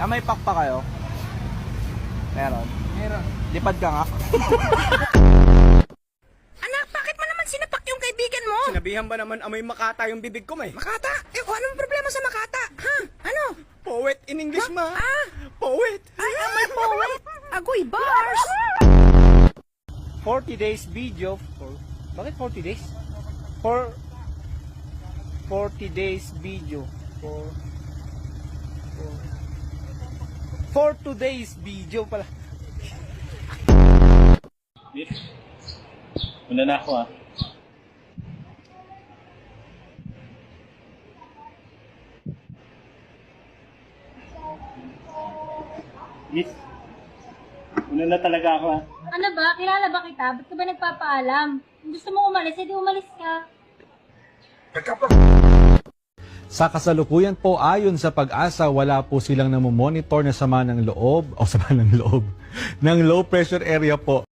May pack pa kayo? Meron. Meron. Lipad ka nga. Anak, bakit mo naman sinapak yung kaibigan mo? Sinabihan ba naman amoy makata yung bibig ko, may? Makata? Anong problema sa Makata? Ha? Ano? Poet in English, ma. Poet. Ay, may poet. Agoy, bars. 40 days video. Bakit 40 days? 40 days video. For today's video pala. Miss, una na ako ah. Miss, una na talaga ako ah. Ano ba? Kilala ba kita? Ba't ka ba nagpapaalam? Kung gusto mo umalis, edi umalis ka. Sa kasalukuyan po, ayon sa Pag-asa, wala po silang namomonitor na sama ng loob, ng low pressure area po